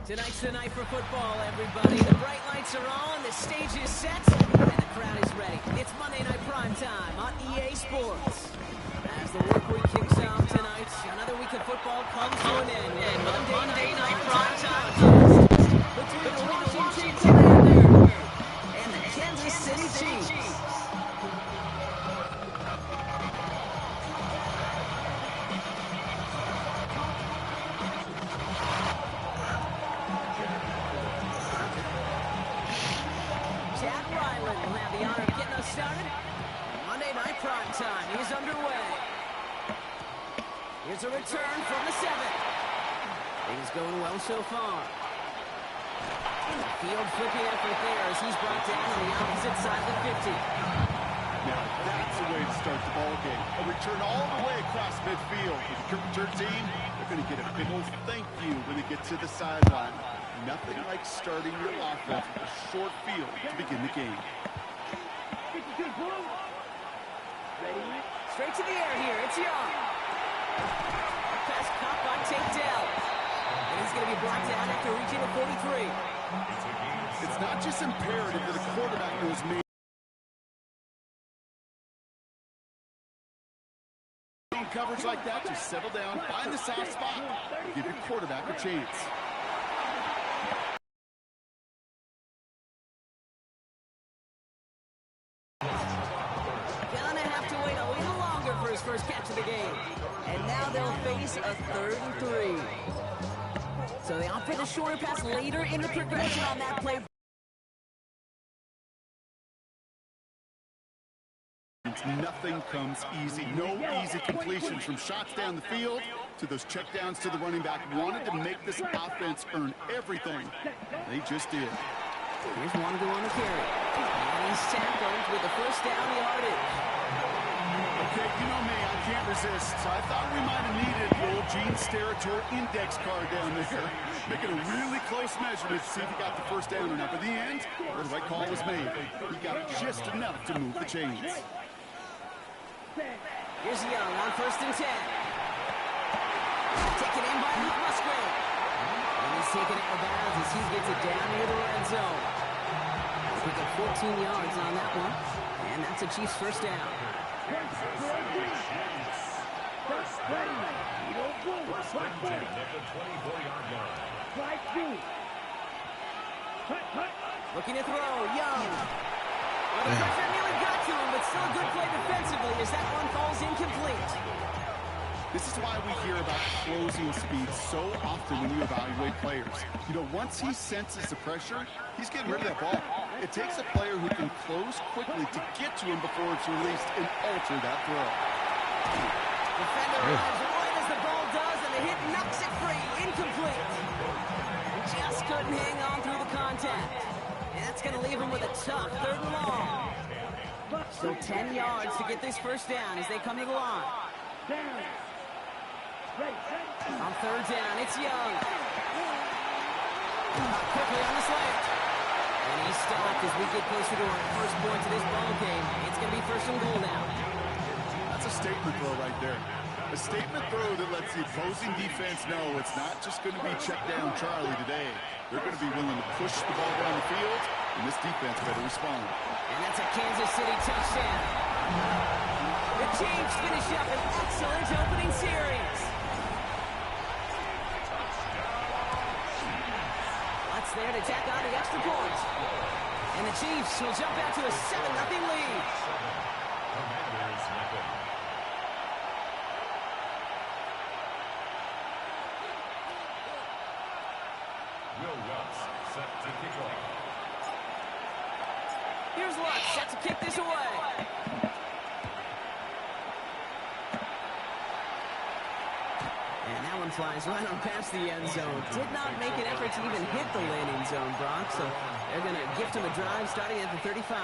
Tonight's the night for football, everybody. The bright lights are on, the stage is set, and the crowd is ready. It's Monday Night Prime Time on EA Sports. As the work week kicks off tonight, another week of football comes to an end. And Monday Night Prime Time between the Washington Commanders and the Kansas City Chiefs. Time is underway. Here's a return from the 7. Things going well so far. Field flipping effort there as he's brought down on the opposite side of the 50. Now that's a way to start the ball game. A return all the way across midfield. For the kick return team, they're going to get a big old thank you when they get to the sideline. Nothing like starting your offense with a short field to begin the game. Straight to the air here, it's Young. Pass caught by Tate Dell. And he's going to be brought down after reaching the 43. It's not just imperative that a quarterback knows me. Coverage like that, just settle down, find the soft spot, and give your quarterback a chance. First catch of the game. And now they'll face a 3rd and 3. So they opt for the shorter pass later in the progression on that play. Nothing comes easy. No easy completions from shots down the field to those checkdowns to the running back. Wanted to make this offense earn everything. They just did. Here's Wanadu on the carry. And he's tackled with the first down yardage. Okay, you know me, I can't resist. So I thought we might have needed the old Gene Steratore index card down there. Making a really close measurement to see if he got the first down or not. But in the end, the right call was made. He got just enough to move the chains. Here's Young on 1st and 10. Taken in by Luke Musgrave. And he's taken out of bounds as he gets it down near the red zone. We got 14 yards on that one. And that's a Chiefs first down. Looking to throw, Young. Well, the pressure nearly got to him, but still a good play defensively as that one falls incomplete. This is why we hear about closing speed so often when you evaluate players. You know, once he senses the pressure, he's getting rid of that ball. It takes a player who can close quickly to get to him before it's released and alter that throw. Defender arrives right as the ball does, and the hit knocks it free. Incomplete. Just couldn't hang on through the contact. And that's going to leave him with a tough 3rd and long. So 10 yards to get this first down as they come to the line. On 3rd down, it's Young. Quickly on the slant. And he's stopped as we get closer to our first point to this ball game. It's going to be 1st and goal now. That's a statement throw right there. A statement throw that lets the opposing defense know it's not just going to be check down Charlie today. They're going to be willing to push the ball down the field, and this defense better respond. And that's a Kansas City touchdown. The Chiefs finish up an excellent opening series. That's there to tack on the extra point. And the Chiefs will jump out to a 7-0 lead. Here's Lutz set to kick this away. And that one flies right on past the end zone. Did not make an effort to even hit the landing zone, Brock. So they're going to gift him a drive starting at the 35.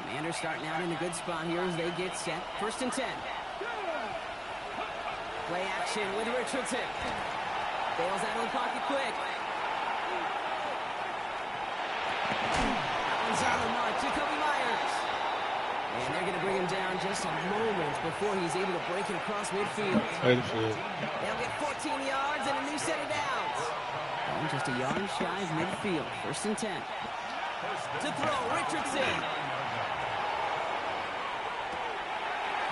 Commanders starting out in a good spot here as they get set. 1st and 10. Play action with Richardson. Bails out of the pocket quick. That one's on the mark. Jacoby Myers. And they're going to bring him down just a moment before he's able to break it across midfield. They'll get 14 yards and a new set of downs. And just a yard shy of midfield. 1st and 10. To throw, Richardson.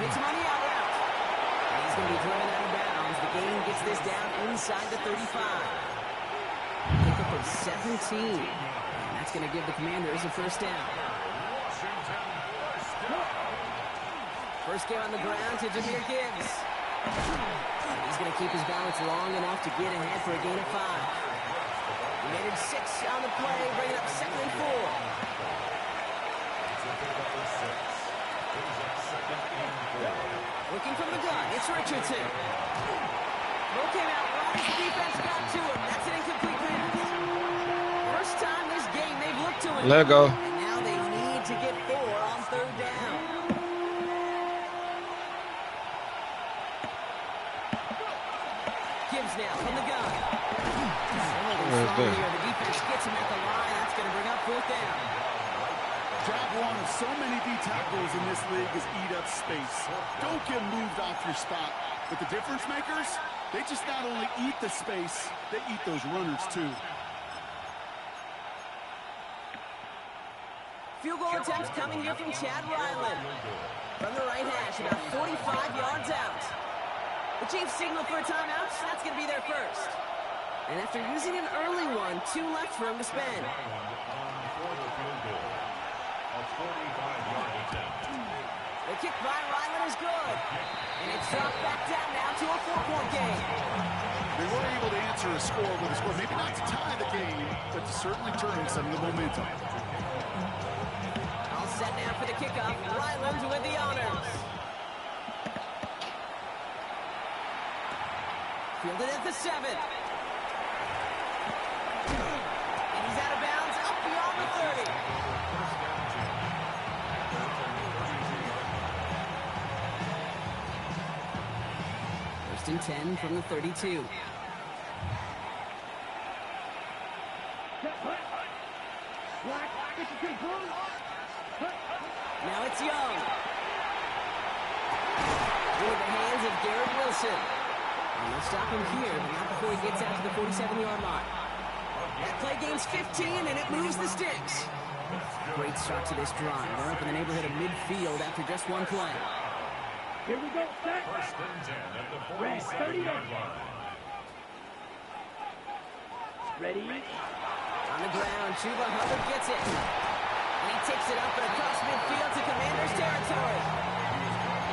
Hits him on the out route. And he's going to be driven out of bounds. The game gets this down inside the 35. Pickup of 17. And that's going to give the Commanders a 1st down. First game on the ground to Jahmyr Gibbs. He's going to keep his balance long enough to get ahead for a gain of 5. He made it 6 on the play, bringing up 2nd and 4. Looking from the gun, it's Richardson. Throw came out right as the defense got to him. That's an incomplete pass. First time this game they've looked to him. Let go. And now they need to get 4 on 3rd down. Gibbs now from the gun. The defense gets him at the line. That's going to bring up 4th down. Job one of so many D tackles in this league is eat up space. Don't get moved off your spot. But the difference makers, they just not only eat the space, they eat those runners too. Field goal attempts coming here from Chad Ryland. From the right hash, about 45 yards out. The Chiefs signal for a timeout. That's going to be their first. And after using an early one, 2 left for him to spend. The kick by Ryland is good. And it's dropped back down now to a 4-point game. They were able to answer a score with a score, maybe not to tie the game, but to certainly turn some of the momentum. All set now for the kickoff. Ryland with the honors. Fielded at the 7. And he's out of bounds up beyond the 30. First and 10 from the 32. Now it's Young. Into the hands of Garrett Wilson. And they'll stop him here, but not before he gets out to the 47-yard line. That play gains 15, and it moves the sticks. Great start to this drive. They're up in the neighborhood of midfield after just one play. Here we go, set. Red, 30-yard line. Ready? On the ground, Chuba Hubbard gets it. And he takes it up and across midfield to Commanders territory.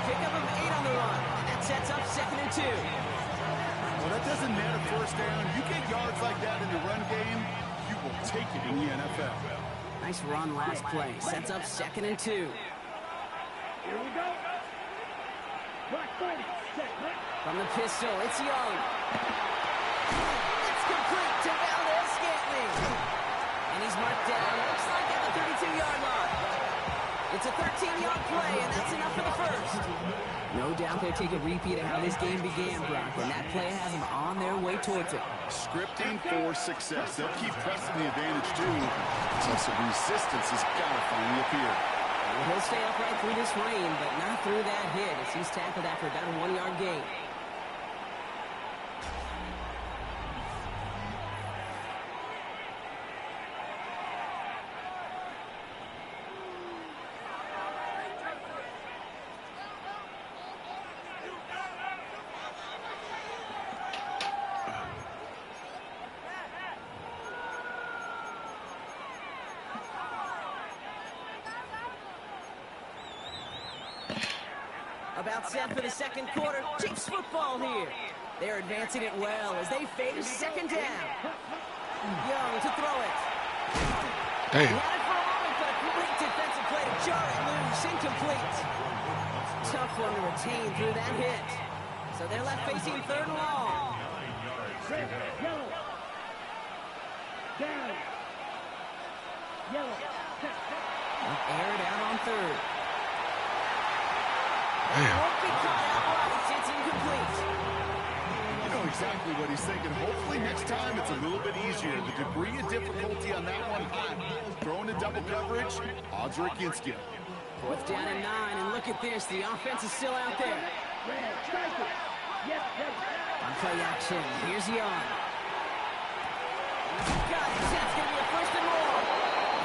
Pickup of 8 on the run. And that sets up 2nd and 2. Well, that doesn't matter 1st down. You get yards like that in the run game, you will take it in the NFL. Nice run last play. Sets up 2nd and 2. Here we go. Black 40, set. From the pistol, it's Young. It's complete to Valdez-Scantling. And he's marked down, looks like at the 32-yard line. It's a 13-yard play, and that's enough for the first. No doubt they'll take a repeat of how this game began, Brock, and that play has them on their way towards it. Scripting for success. They'll keep pressing the advantage, too. So some resistance has got to finally appear. Well, he'll stay upright through this rain, but not through that hit as he's tackled after about a 1-yard gain. About set for the 2nd quarter. Chiefs football here. They're advancing it well as they face 2nd down. Young to throw it. Damn. He had it for a moment, but a great defensive play to jar it loose. Incomplete. Tough one to retain through that hit. So they're left facing 3rd and long. Red, yellow. Down. Yellow, set. Air it out on third. Damn. Won't be caught out right. It's incomplete. You know exactly what he's thinking. Hopefully next time it's a little bit easier. The degree of difficulty on that one high. Throwing in double coverage, odds are against you. 4th down and 9, and look at this. The offense is still out there. On play action, here's Young. Got it. That's going to be a first and more.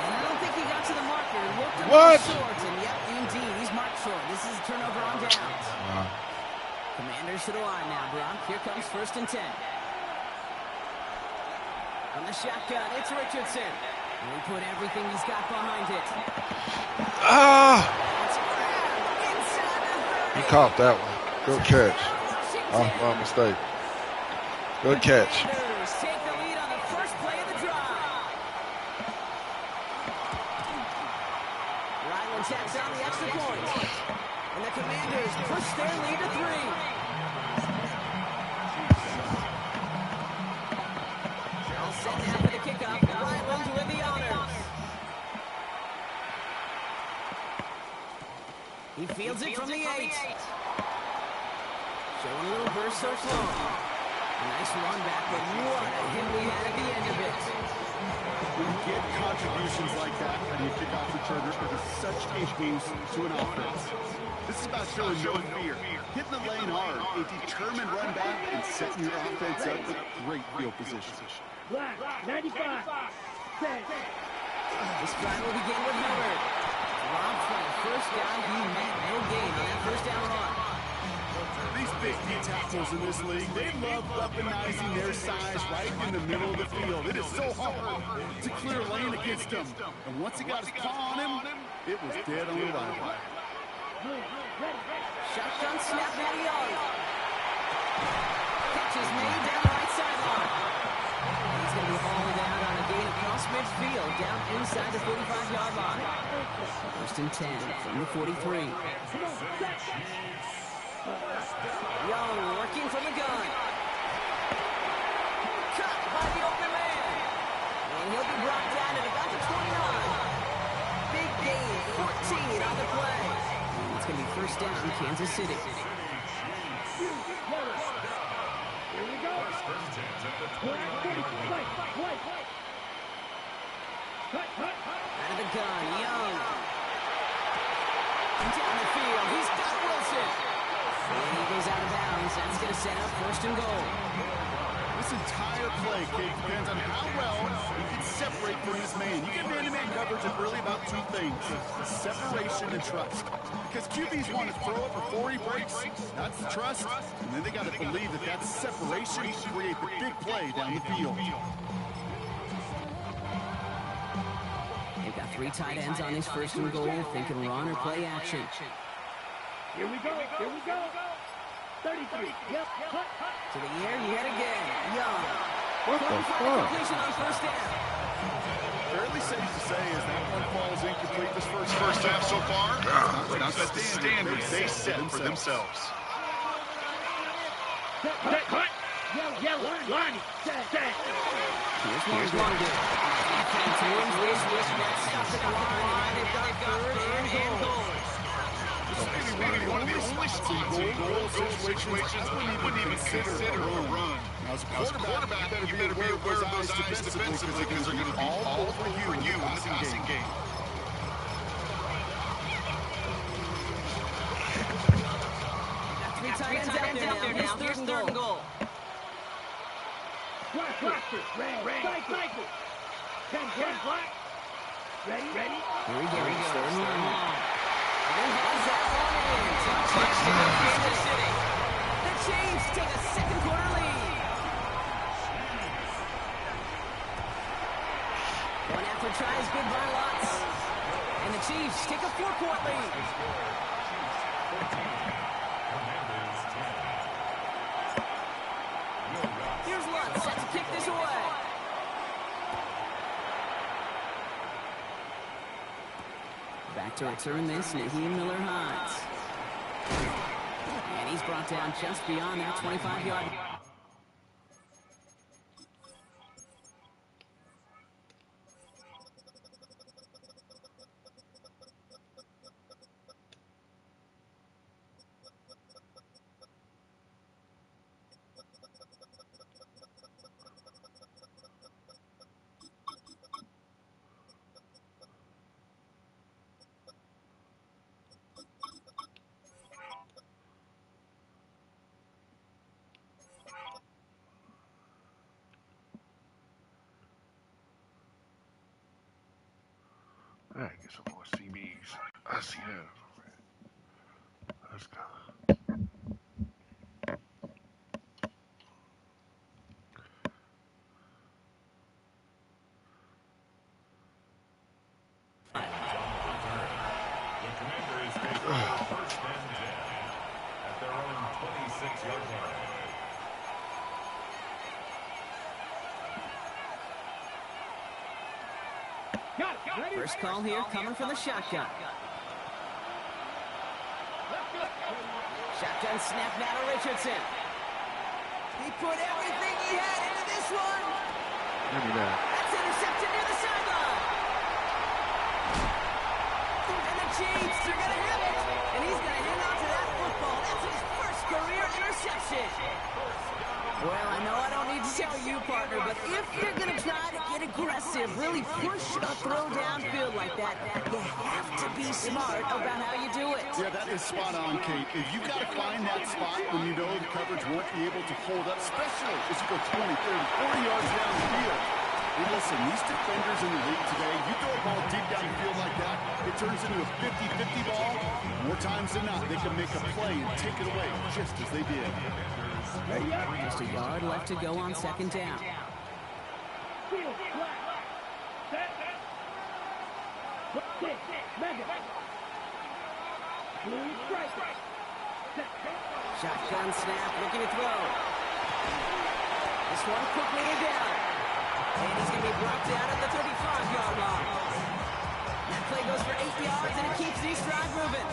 And I don't think he got to the marker. It looked a What? little short, and yep, indeed, he's marked short. This is a turnover on downs. Commanders to the line now, Brock. Here comes 1st and 10. On the shotgun, it's Richardson. And we put everything he's got behind it. Ah! It's grabbed inside the 30. You caught that one. Good catch. My mistake. Good catch. Commanders take the lead on the first play of the drive. Ryland tacks on the extra point. And the Commanders push their lead to 3. All set now for the kickoff. Ryland with the honors. He fields it from the 8. Showing a little burst so slow. A nice run back, but what a hit we had at the end of it. When you get contributions like that on your kickoff returner, it is such a boost to an offense. This is about showing no fear, hitting the lane hard, a determined run back, and setting your offense up with great field position. Black, 95. Set. This drive will begin with Hubbard. Rob for the first down. He made no gain on that first down run. These big D tackles in this league, they love weaponizing their size right in the middle of the field. It is so hard to clear lane against them. And once he got his paw on him, it was dead on arrival. Shotgun snap by Young. Catch is made down the right sideline. He's going to be hauling out on a gain across midfield, down inside the 45-yard line. 1st and 10 from the 43. Young working from the gun. Cut by the open man. And he'll be brought down at about the 29. Big gain, 14 on the play. And it's going to be 1st down, Kansas City. Here we go. Out of the gun, Young. Down the field, he's got Wilson. And he goes out of bounds. That's going to set up 1st and goal. This entire play, Kate, depends on how well he can separate from his man. You get man-to-man coverage is really about 2 things, separation and trust. Because QBs want to throw it before he breaks. That's the trust. And then they got to believe that that separation can create the big play down the field. They've got 3 tight ends on this 1st and goal, thinking run or play action. Here we go. 33. Yep. To the air, yet again. Young. What the fuck? Completion on 1st down. Fairly safe to say as that one falls incomplete this first half so far. Not the standard they set for themselves. Cut. Yellow. Line. Set. Here's London. Defense wins this with that stuff at the line, and they've got 3rd and goal. Maybe one of the only goal situations I wouldn't even consider a run. Now, as a quarterback, you better be aware of those eyes defensively because they're going to be all over you in the passing game. Got 3 tight ends out there now. Here's 3rd and goal. Blaster. Red. Cycle. 10 black. Ready. Here we go. 3rd and long. And has that one in. Touchdown, Kansas City. The Chiefs take a 2nd quarter lead. One after try is good by lots. And the Chiefs take a 4-point lead. Here's Lutz set to kick this away. Back to return this, Naheem Miller-Hines. And he's brought down just beyond that 25-yard line. I get some more CBs. I see that. Let's go. First and 10 at their own 26-yard line. First call here coming from the shotgun. Shotgun snap now to Richardson. He put everything he had into this one. Give me that. That's intercepted near the sideline. And the Chiefs are going to have it. And he's going to hang on to that football. That's his first career interception. Well, I know I don't need to tell you, partner, but if you're going to try to get aggressive, really push a throw downfield like that, you have to be smart about how you do it. Yeah, that is spot on, Kate. If you got to find that spot when you know the coverage won't be able to hold up, especially as you go 20, 30, 40 yards down the field. Hey, listen, these defenders in the league today, you throw a ball deep down the field like that, it turns into a 50-50 ball. More times than not, they can make a play and take it away, just as they did. Just a yard left to go on second down. Shotgun snap, looking to throw. This one quickly to down. And he's going to be brought down at the 35-yard line. That play goes for 8 yards, and it keeps these drive moving.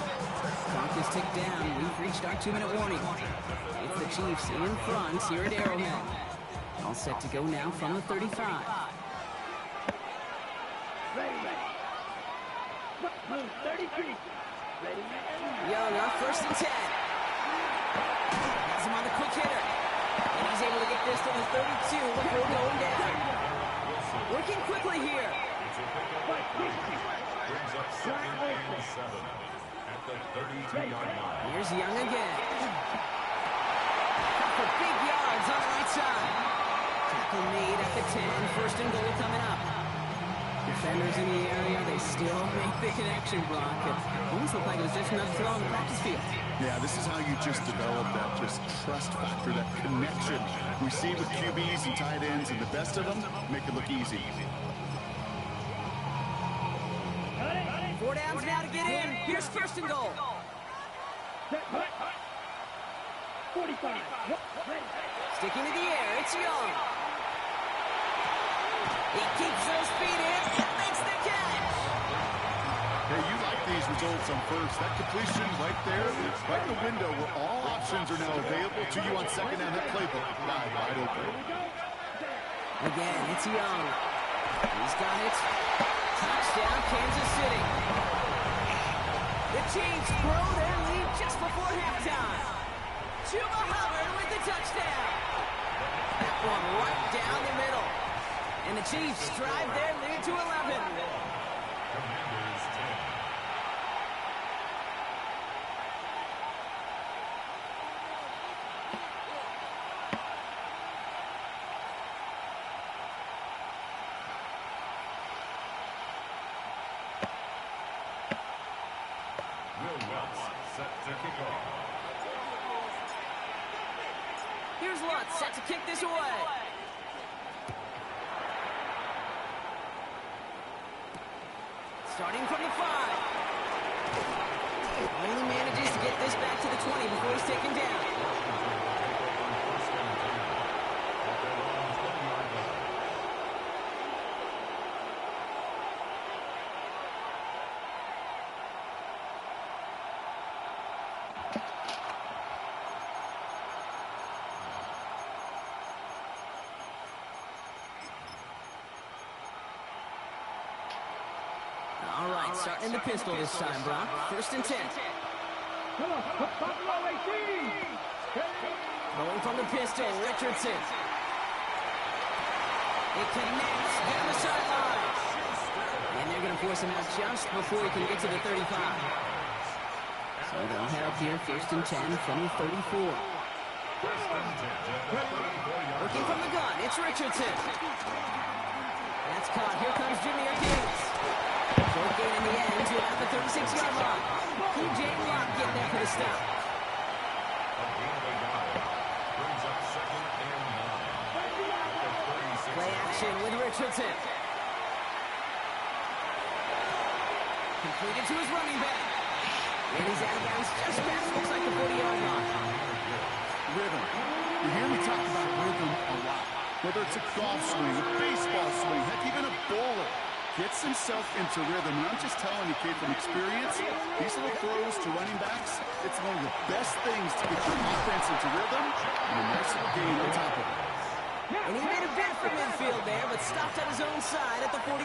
Clock is ticked down. We've reached our 2-minute warning. It's the Chiefs in front here at Arrowhead. All set to go now from the 35. Young up first and 10. Has him on the quick hitter. And he's able to get this to the 32 before going down. Working quickly here. Brings up second and 7 at the 32-yard line. Here's Young again. For big yards on the right side. Tackle made at the 10. First and goal coming up. Defenders in the area, they still make the connection, Brock. It almost looked like it was just another throw on the practice field. Yeah, this is how you just develop that just trust factor, that connection we see with QBs and tight ends, and the best of them make it look easy. 4 downs now to get in. Here's first and goal. 45. Sticking to the air, it's Young. He keeps those feet in and makes the catch. Hey, you like these results on first. That completion right there, right in the window where all options are now available to you on second down. That playbook wide open. Again, it's Young. He's got it. Touchdown, Kansas City. The Chiefs grow their lead just before halftime. Chuba Hubbard with the touchdown. That one right down the middle. And the Chiefs drive their lead to 11. Commanders 10. Will Lutz set to kick off. Here's Lutz set to kick this away. Starting from the 5. Only manages to get this back to the 20 before he's taken down. All right, starting in the pistol this time, Brock. First and 10. Going from the pistol, Richardson. It connects down the sideline. And they're going to force him out just before he can get to the 35. So they'll head up here, first and 10 from the 34. Working from the gun, it's Richardson. That's caught. Here comes Jimmy Gaines. Short gain in the end to about the 36-yard line. P.J. Watt getting there for the stop. Play action with Richardson. Completed to his running back. And he's out of bounds just past, looks like the 40-yard line. Rhythm. You hear me talk about rhythm a lot. Whether it's a golf swing, a baseball swing, heck, even a bowler gets himself into rhythm. And I'm just telling you, kid, from experience, these little throws to running backs, it's one of the best things to get your offense into rhythm and a nice little gain on top of it. And he made a bid for midfield there, but stopped on his own side at the 49.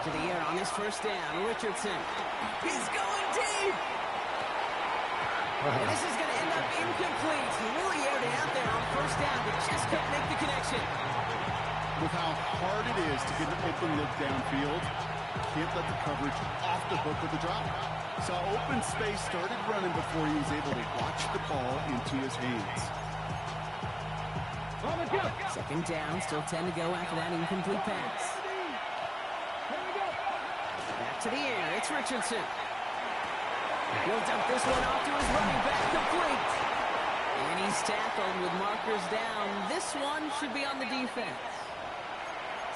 To the air on this first down, Richardson. He's going deep! And this is going to end up incomplete. He really aired it out there on first down, but just couldn't make the connection. With how hard it is to get an open look downfield, can't let the coverage off the hook of the drop. Saw open space, started running before he was able to watch the ball into his hands. Second down, still 10 to go after that incomplete pass. Back to the air, it's Richardson. He'll dump this one off to his running back, complete. And he's tackled with markers down. This one should be on the defense.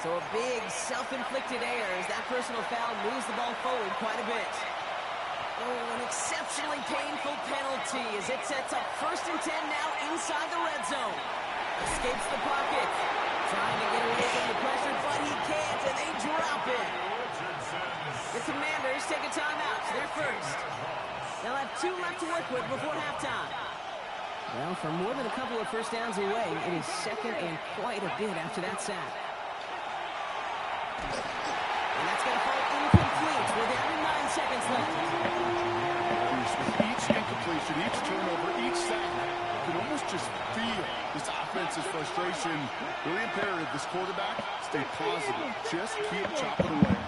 So a big self-inflicted error as that personal foul moves the ball forward quite a bit. Oh, an exceptionally painful penalty as it sets up 1st and 10 now inside the red zone. Escapes the pocket. Trying to get away from the pressure, but he can't, and they drop it. The Commanders take a timeout. They're first. They'll have 2 left to work with before halftime. Well, for more than a couple of first downs away, it is second and quite a bit after that sack. And that's going to fall incomplete with every 9 seconds left. With each incompletion, each turnover, each sack, you can almost just feel this offense's frustration. Really imperative, this quarterback, stay positive. Just keep chopping away.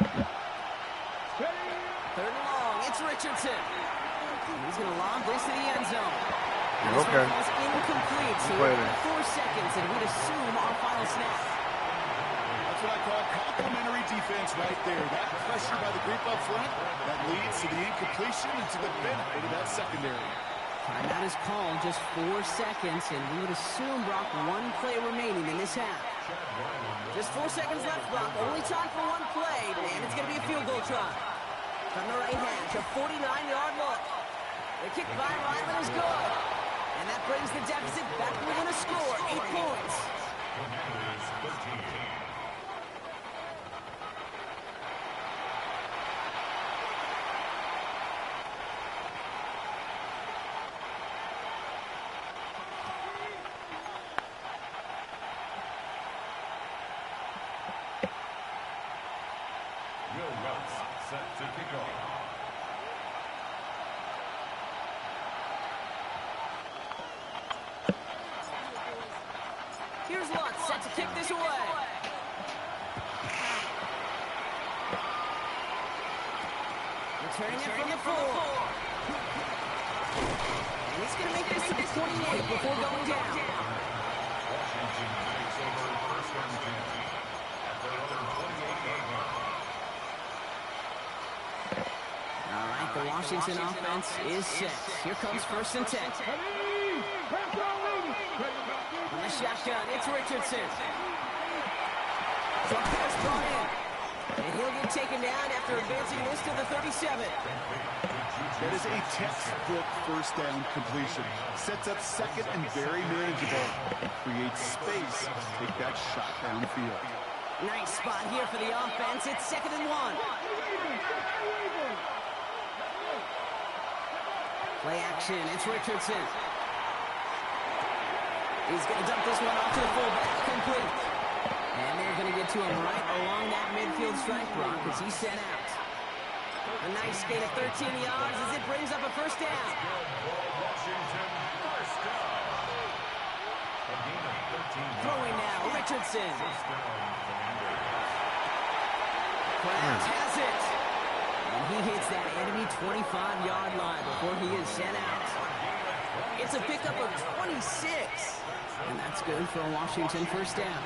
3rd and long, it's Richardson. He's going to lob this to the end zone. And this Okay. one falls incomplete, so we're at 4 seconds, and we'd assume our final snap. That's what I call complimentary defense right there. That pressure by the group up front, that leads to the incompletion and to the benefit of that secondary. Timeout is called, just 4 seconds, and we would assume, Brock, 1 play remaining in this half. Just 4 seconds left, Brock. Only time for 1 play, and it's going to be a field goal try. From the right hash, a 49-yard look. The kick by Ryland is good. And that brings the deficit back within a score, 8 points. Will Lutz set to kick off. Here's Lutz set to kick this away. Returning it from the 4. And he's going to make this to the 28 before going down. Washington takes over 1st and 10 at their own 28-yard line. All right, the Washington offense is set. Here comes 1st and 10. On the shotgun, it's Richardson. Drop pass brought in. And he'll get taken down after advancing this to the 37. That is a textbook first down completion. Sets up second and very manageable. Creates space to take that shot downfield. Nice spot here for the offense. It's 2nd and 1. Play action. It's Richardson. He's going to dump this one off to the fullback. Complete. And they're going to get to him right along that midfield strike block as he's sent out. A nice gain of 13 yards as it brings up a first down. Washington, first down. A gain of 13 Throwing now, Richardson. First down, Commanders. Krabs has it. And he hits that enemy 25-yard line before he is sent out. It's a pickup of 26. And that's good for a Washington first down.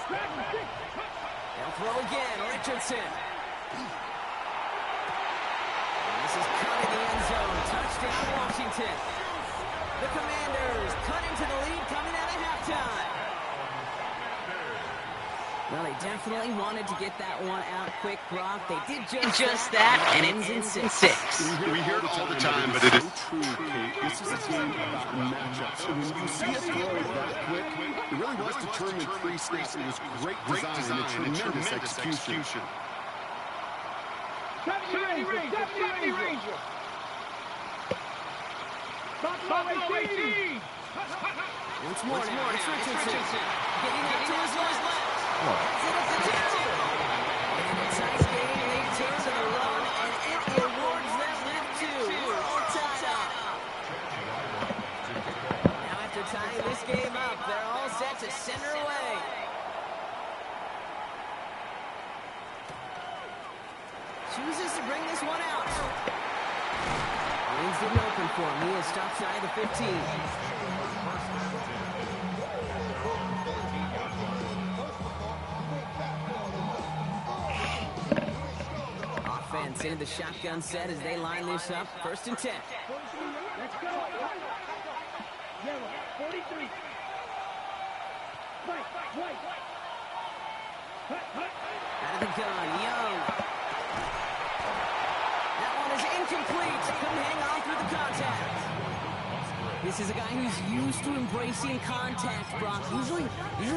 They'll throw again. Richardson. And this is cut in the end zone. Touchdown, Washington. The Commanders cut into the lead coming out of halftime. Well, they definitely wanted to get that one out quick, Brock. They did just that, and it ends in 6. We hear it all the time, but it is true, Kate. This is a game about matchups. And when you see a throw that quick, it really was determined pre-snap. It was great design and tremendous execution. 70 Ranger. Buffalo 18. Once more, it's Richardson. Getting up to his left. And it's nice game. They take to the run, and it awards them with 2. We're all tied up. Now after tying this game up, they're all set to center away. Chooses to bring this one out. Lanes didn't open for him. He is stopped shy of the 15. Offense into the shotgun set as they line this up. 1st and 10. Let's go. Yellow, 43. White. Out of the gun, Young. That one is incomplete. Couldn't hang on through the contact. This is a guy who's used to embracing contact, Brock. Usually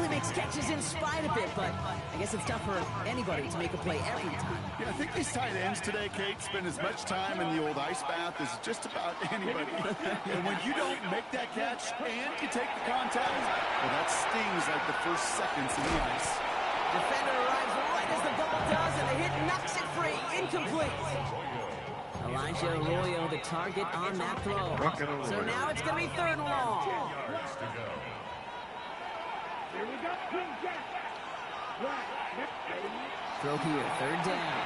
makes catches in spite of it, but I guess it's tough for anybody to make a play every time. Yeah, I think these tight ends today, Kate, spend as much time in the old ice bath as just about anybody. And when you don't make that catch and you take the contact, well, that stings like the first seconds in the ice. Defender arrives right as the double does, and the hit knocks it free. Incomplete. Elijah Arroyo, the target on that throw. So now it's going to be 3rd and long. Here we go. King Jack. Right. Throw here, 3rd down.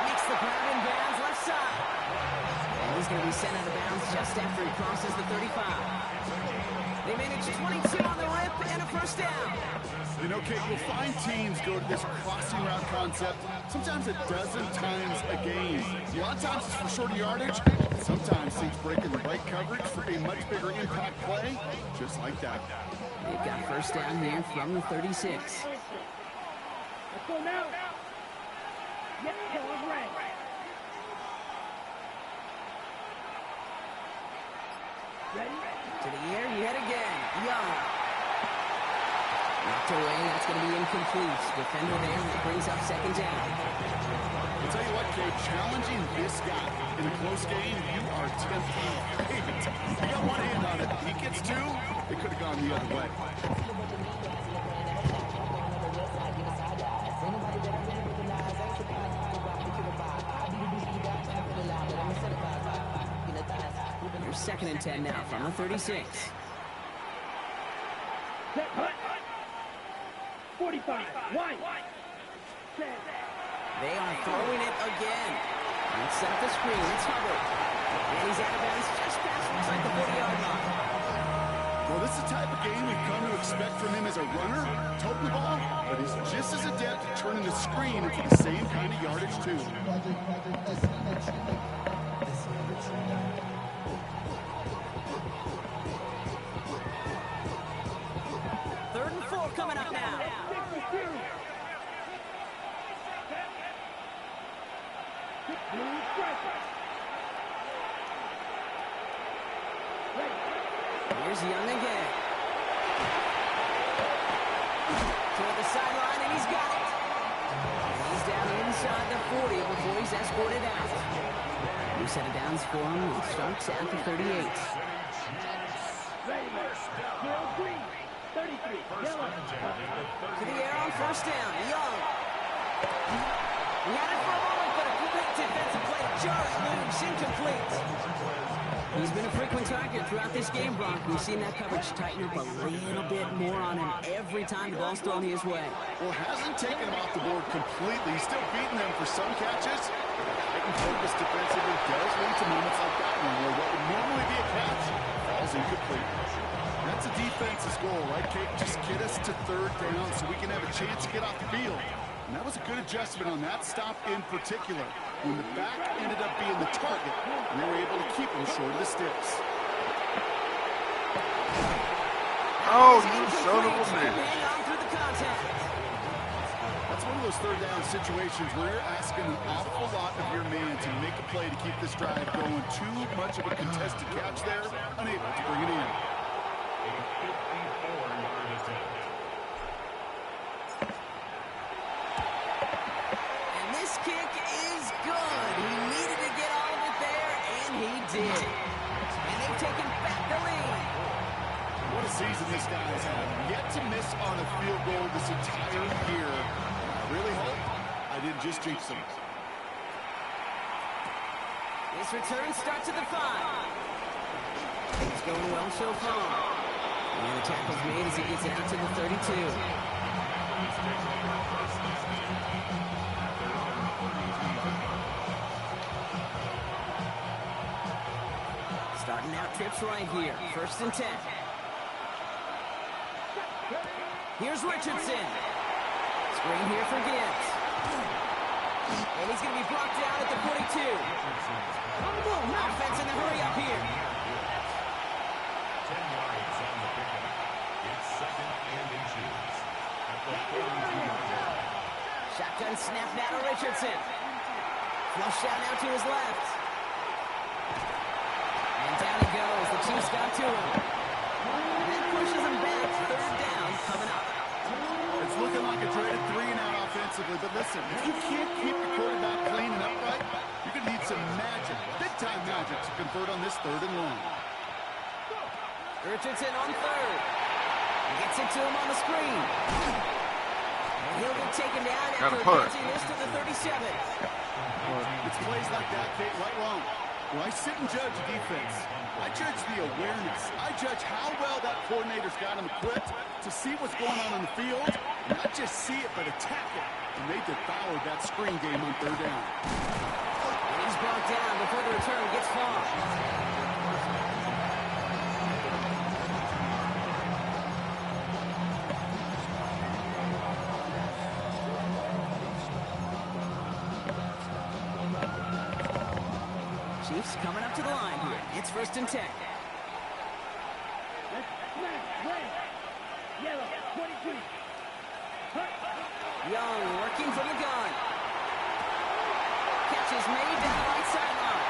Makes the grab in bounds left side. And he's going to be sent out of bounds just after he crosses the 35. They manage 22 on the rip and a 1st down. You know, Kate, you'll find teams go to this crossing route concept sometimes a dozen times a game. A lot of times it's for shorter yardage. Sometimes teams break in the right coverage for a much bigger impact play, just like that. They've got 1st down here from the 36. Let's go now. Yep, Taylor's right. Ready? To the air, yet again. Young. Knocked away, that's going to be incomplete. Defender there, brings up 2nd down. I'll tell you what, Kate, challenging this guy in a close game, you are tempting fate. You got one hand on it. He gets 2, it could have gone the other way. Here's 2nd and 10 now from the 36. 45. White. They are throwing it again. Let's set up the screen. It's Hubbard. And he's out of bounds just past, looks like the 40-yard line. Well, this is the type of game we've come to expect from him as a runner, toting the ball, but he's just as adept at turning the screen into the same kind of yardage, too. 3rd and 4 coming up now. Here's Young again. Toward the sideline, and he's got it. And he's down inside the 40 before he's escorted out. New set of downs for him. He starts at the 38. To the air on 1st down. Young. He had it for a moment, but a quick defensive play. Just moves incomplete. He's been a frequent target throughout this game, Brock. We've seen that coverage tighten up a little bit more on him every time the ball's thrown his way. Well, hasn't taken him off the board completely. He's still beating them for some catches. Heightened focus defensively does lead to moments like that one where what would normally be a catch falls incomplete. That's a defense's goal, right, Kate? Just get us to third down so we can have a chance to get off the field. And that was a good adjustment on that stop in particular. When the back ended up being the target, and they were able to keep him short of the sticks. Oh, you son of a bitch. That's one of those third down situations where you're asking an awful lot of your man to make a play to keep this drive going. Too much of a contested catch there, unable to bring it in. A 54-yard attempt. And this kick is good. He needed to get all of it there, and he did. And they've taken back the lead. What a season this guy has had. Yet to miss on a field goal this entire year. I really hope I didn't just jinx him. This return starts at the 5. It's going well so far. And the tackle's made as he gets it out to the 32. Starting out trips right here. 1st and 10. Here's Richardson. Screen here for Gibbs. And he's going to be blocked down at the 42. Offense in the hurry up here. 10 yards on the pickup. It's 2nd and inches. At the 42-yard line. Shotgun snap now to Richardson. Flush out now to his left. And down he goes. The Chiefs got to him. And that pushes him back. 3rd down coming up. It's looking like a dreaded 3 and out offensively, but listen, if you can't keep the quarterback clean and upright, you're going to need some magic, big-time magic, to convert on this 3rd and long. Richardson on 3rd. Gets it to him on the screen. And he'll get taken down after advancing this to the 37. It's plays like that, Kate, right wrong. When I sit and judge a defense, I judge the awareness. I judge how well that coordinator's got him equipped to see what's going on the field, and not just see it, but attack it. And they devoured that screen game on 3rd down. And he's brought down before the return gets far. Chiefs coming up to the line here. It's 1st and 10. Yellow, 22. Young working from the gun. Catch is made down the right sideline.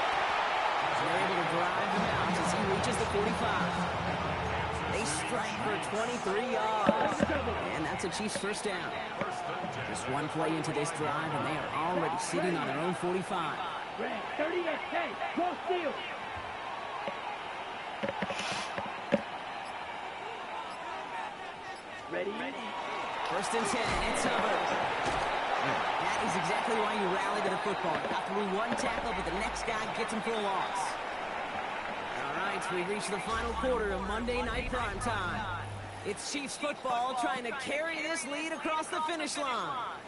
They're able to drive him out as he reaches the 45. They strike for 23 yards. And that's a Chiefs 1st down. Just one play into this drive, and they are already sitting on their own 45. 30 to 10. Go steal. Ready? 1st and 10. It's Hubbard. That is exactly why you rally to the football. Got through one tackle, but the next guy gets him for a loss. All right, we reach the final quarter of Monday Night Prime Time. It's Chiefs football trying to carry this lead across the finish line.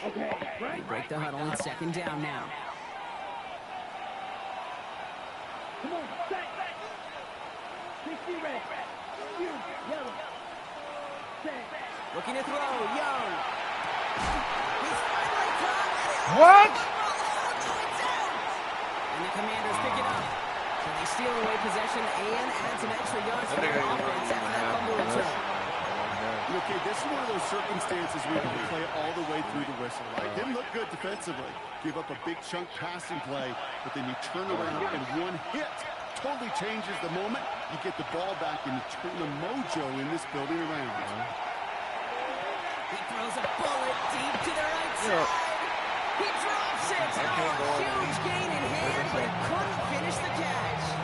Okay, They break the huddle. It's 2nd down now. come on, set. 60 red. You, yellow. Set. Looking to throw. Young. He's finally caught. What? And the Commanders pick it up. So they steal away possession and add some extra yards for their offense after that fumble return. Okay, this is one of those circumstances where you can play it all the way through the whistle, right? Didn't look good defensively. Give up a big chunk passing play, but then you turn around and one hit totally changes the moment. You get the ball back and you turn the mojo in this building around. He throws a bullet deep to the right side. He drops it. Oh, huge gain in hand, but he couldn't finish the catch.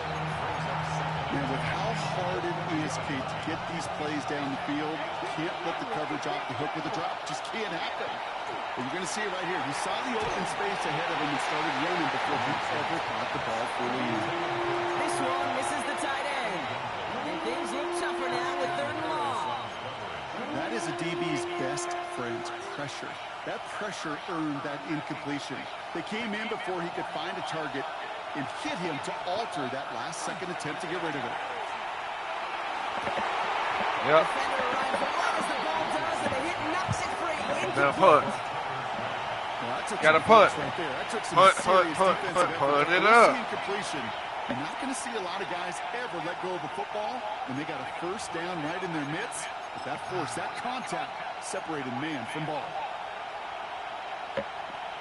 And with how hard it is, Kate, to get these plays down the field, can't let the coverage off the hook with a drop. Just can't happen. But you're going to see it right here. He saw the open space ahead of him and started running before he ever caught the ball fully in. This one misses the tight end. And things look tougher now with 3rd and long. pressure earned that incompletion. They came in before he could find a target and hit him to alter that last-second attempt to get rid of it. Yep. Defender arrives right as the ball does, and the hit knocks it free. Now punt. Well, that took Gotta some punt. defense right there. That took some Punt, serious punt, defensive effort. punt it We're up. seeing completion. You're not going to see a lot of guys ever let go of a football when they got a first down right in their midst. But that force, that contact, separated man from ball.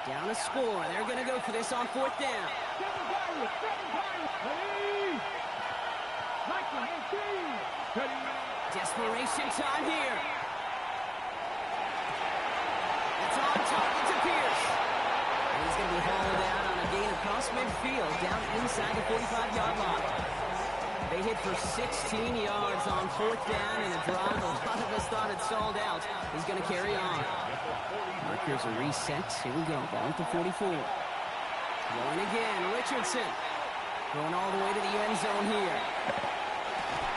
Down to score. They're going to go for this on 4th down. Desperation time here. It's on target to Pierce. And he's going to be hauled out on a gain across midfield, down inside the 45-yard line. They hit for 16 yards on 4th down in a drive. A lot of us thought it stalled out. He's going to carry on. Markers are reset. Here we go. Ball at the 44. Going again. Richardson. Going all the way to the end zone here.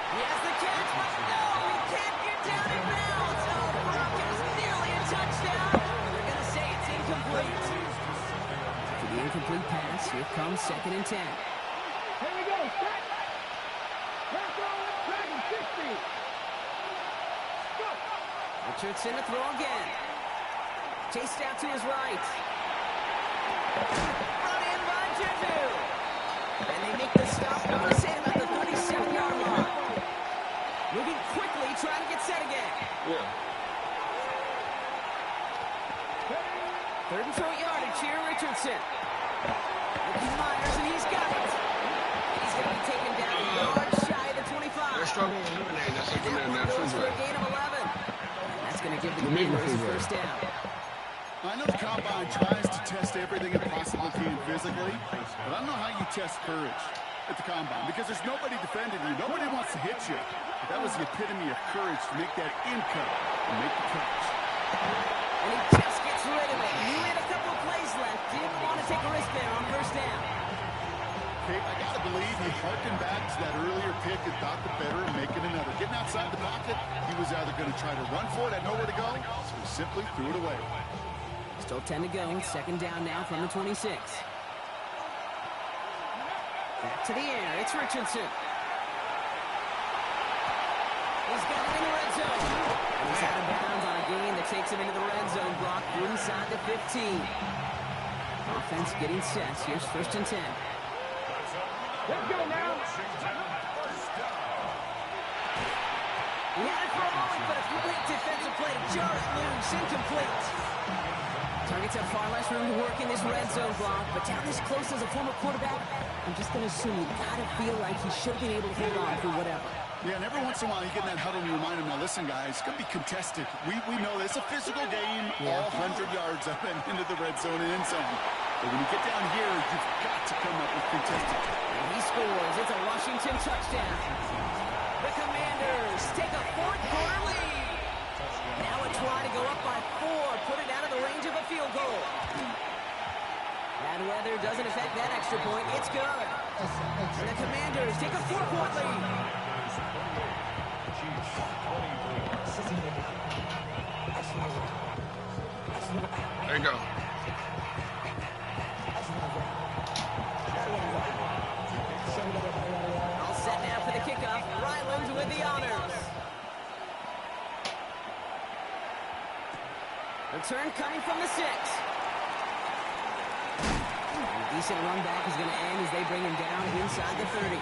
He has the catch, but no, he can't get down in bounds. Oh, Broncos nearly a touchdown. They're going to say it's incomplete. For the incomplete pass, here comes 2nd and 10. Here we go. Set. Back on. Dragon 60. Go. Richardson to throw again. Chased out to his right. Brought in by Juju. And they make the stop. I want to say about the 37-yard line. Moving quickly, trying to get set again. Yeah. 3rd and short yardage here, Richardson. Looking Myers, and he's got it. And he's going to be taken down a yard shy of the 25. They're struggling to eliminate. That's like in That one that goes for a refrigerator. gain of 11. And that's going to give the The big Commanders a refrigerator. first down. I know the Combine tries to test everything it possibly can physically, but I don't know how you test courage at the Combine because there's nobody defending you. Nobody wants to hit you. But that was the epitome of courage to make that in cut and make the catch. And he just gets rid of it. He had a couple of plays left. Didn't want to take a risk there on 1st down. Okay, I got to believe he harkened back to that earlier pick and thought the better of making another. Getting outside the pocket, he was either going to try to run for it, had nowhere to go, so he simply threw it away. Still 10 to go. 2nd down now from the 26. Back to the air. It's Richardson. He's got it in the red zone. And he's out of bounds on a gain that takes him into the red zone block inside the 15. Offense getting set. Here's 1st and 10. Let's go now. He had it for a moment, but a great defensive play to jar it loose. Incomplete. Targets have far less room to work in this red zone block, but down this close as a former quarterback, I'm just going to assume you got to feel like he should have been able to hold on through whatever. Yeah, and every once in a while you get in that huddle and you remind him, now listen guys, it's going to be contested. We know this. It's a physical game, all 100 yards up and into the red zone and end zone. But when you get down here, you've got to come up with contested. And he scores. It's a Washington touchdown. The Commanders take a 4th quarter lead. Now a try to go up by 4, put it out of the range of a field goal. Bad weather doesn't affect that extra point. It's good. And the Commanders take a 4-point lead. There you go. All set now for the kickoff. Ryland with the honors. Return coming from the 6. A decent run back is going to end as they bring him down inside the 30.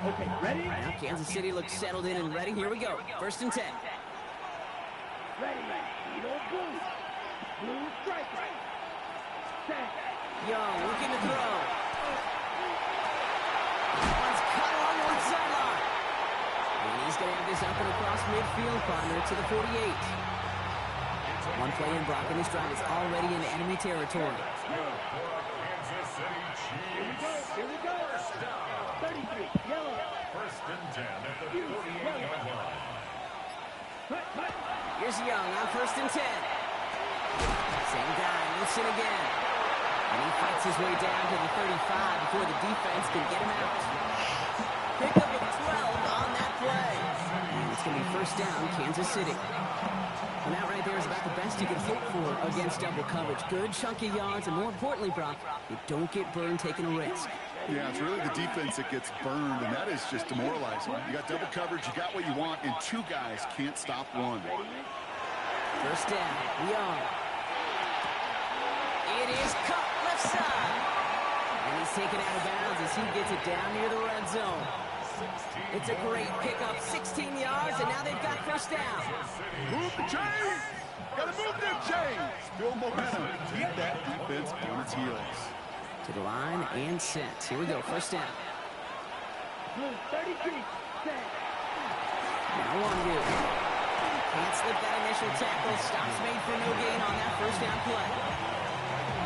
Okay, ready? Now Kansas City looks settled in and ready. Here we go. 1st and 10. Ready. Blue. Blue strike. Set. Young looking to throw. One's cut along one sideline. And he's going to have this up and across midfield, partner, to the 48. One play in Brock, and this drive is already in enemy territory. Here we go. 33. Yellow. 1st and 10 at the 48-yard line. Cut. Here's Young on 1st and 10. Wilson again. And he fights his way down to the 35 before the defense can get him out. Pickup of 12 on that play. And it's going to be first down, Kansas City. And that right there is about the best you can hope for against double coverage. Good chunky yards, and more importantly, Brock, you don't get burned taking a risk. Yeah, it's really the defense that gets burned, and that is just demoralizing. You got double coverage, you got what you want, and two guys can't stop one. First down, Young. It is cut left side. And he's taken out of bounds as he gets it down near the red zone. It's a great pickup, 16 yards, and now they've got first down. Move the chains! Gotta move them chains! Build momentum. Keep that defense on its heels. To the line and set. Here we go, first down. 33, set. Now one good. Can't slip that initial tackle. Stops made for no gain on that first down play.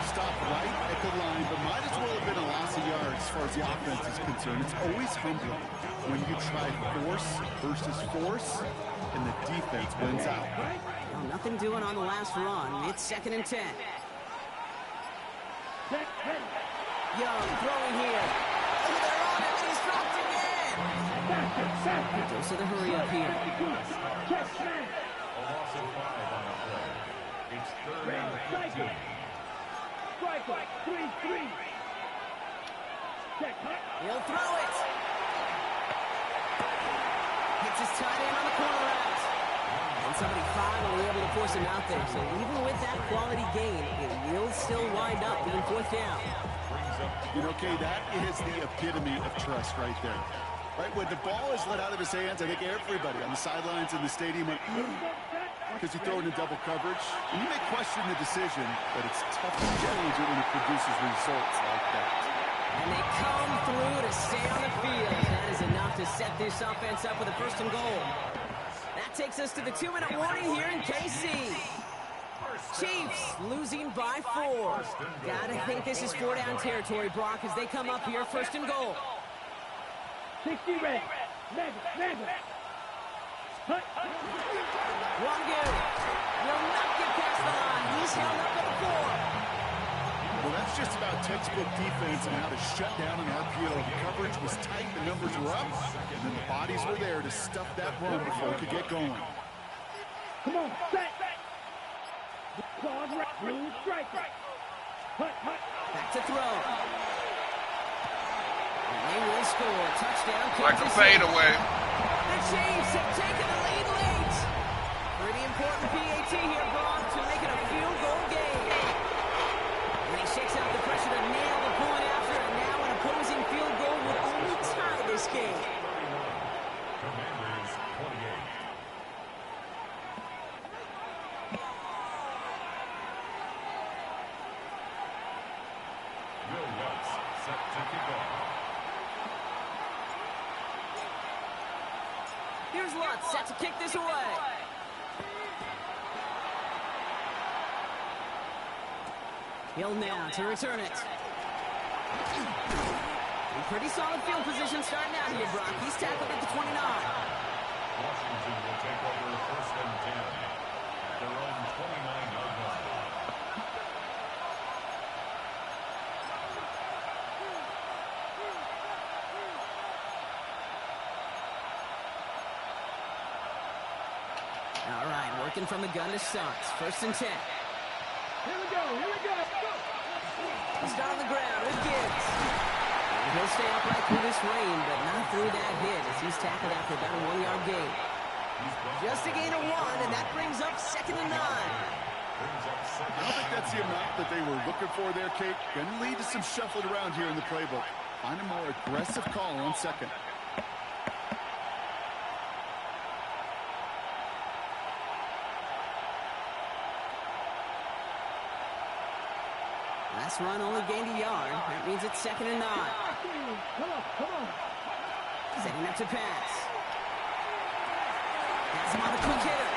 Stop right at the line, but might as well have been a loss of yards as far as the offense is concerned. It's always humbling when you try force versus force, and the defense wins out. Well, nothing doing on the last run. It's 2nd and 10. Set, ready. Young throwing here. Oh, they're on him, and he's dropped again. Faster. Goes to the hurry up here. Check, man. A loss of 5 on the play. It's 3rd and 15. Striker, 3-3. Check, huh? He'll throw it. Hits his tight end on the corner route. And somebody finally able to force him out there. So even with that quality gain, it will still wind up being 4th down. You know, Kay, that is the epitome of trust right there. Right, when the ball is let out of his hands, I think everybody on the sidelines in the stadium went, because you throw it in double coverage. And you may question the decision, but it's tough to challenge it when it produces results like that. And they come through to stay on the field. That is enough to set this offense up with a 1st and goal. That takes us to the 2-minute warning here in KC. Chiefs losing by 4. Gotta think this is 4-down territory, Brock, as they come up here 1st and goal. 60 red. Mega. Hut. One good. Will not get past the line. He's held up at the 4. Well, that's just about textbook defense and how to shut down an RPO. The coverage was tight, the numbers were up, and then the bodies were there to stuff that run before it could get going. Come on, set. Claws right. Blue striker. Hut. Back to throw. And they will score. Touchdown, Like a Kansas City. fadeaway. The Chiefs have taken the lead late. Pretty important PAT here, Braun, to make it a field goal game. And he shakes out the pressure to nail the point after, and now an opposing field goal would only tie this game. Commanders 28. Will Lutz set to kick off. Here's Lutz set to kick this away. Hill now to return it. In pretty solid field position starting out here, Brock. He's tackled at the 29. Washington will take over 1st and 10 at their own 29-yard line. All right, working from the gun to starts. 1st and 10. Here we go. He'll start on the ground with Gibbs. And he'll stay upright through this rain, but not through that hit as he's tackled after about a 1-yard gain. Just a gain of 1, and that brings up 2nd and 9. I don't think that's the amount that they were looking for there, Kate. Going to lead to some shuffling around here in the playbook. Find a more aggressive call on 2nd. Last run only gained a yard. That means it's 2nd and 9. Come on. Setting up to pass. That's him on the quick hitter.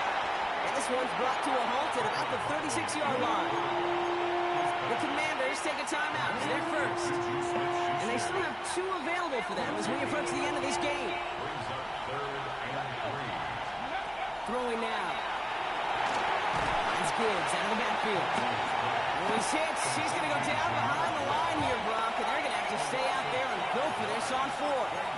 And this one's brought to a halt at about the 36-yard line. The Commanders take a timeout. It's their first. And they still have 2 available for them as we approach the end of this game. Throwing now. That's Gibbs out of the backfield. Oh, he's hit. He's going to go down behind the line here, Brock, and they're going to have to stay out there and go for this on 4.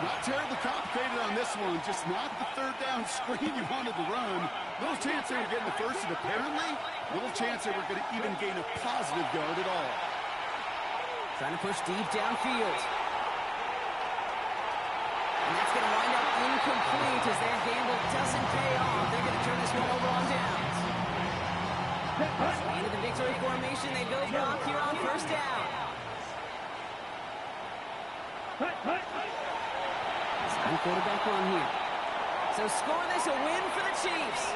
Not terribly complicated on this one, just not the third down screen you wanted to run. Little chance they were getting the first, and apparently, little chance they were going to even gain a positive yard at all. Trying to push deep downfield. And that's going to wind up incomplete as their gamble doesn't pay off. They're going to turn this one over on downs. Into the victory formation, they go Brock here on first down. Time quarterback run here. So score this, a win for the Chiefs.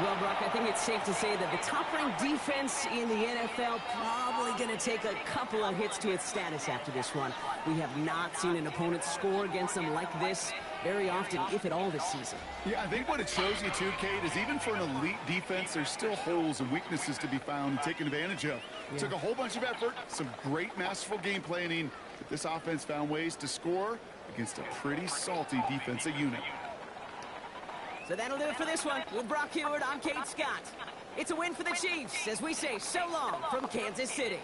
Well, Brock, I think it's safe to say that the top-ranked defense in the NFL probably going to take a couple of hits to its status after this one. We have not seen an opponent score against them like this very often, if at all, this season. Yeah, I think what it shows you, too, Kate, is even for an elite defense, there's still holes and weaknesses to be found and taken advantage of. Yeah. Took a whole bunch of effort, some great masterful game planning, but this offense found ways to score against a pretty salty defensive unit. So that'll do it for this one. With Brock Huard, I'm Kate Scott. It's a win for the Chiefs as we say so long from Kansas City.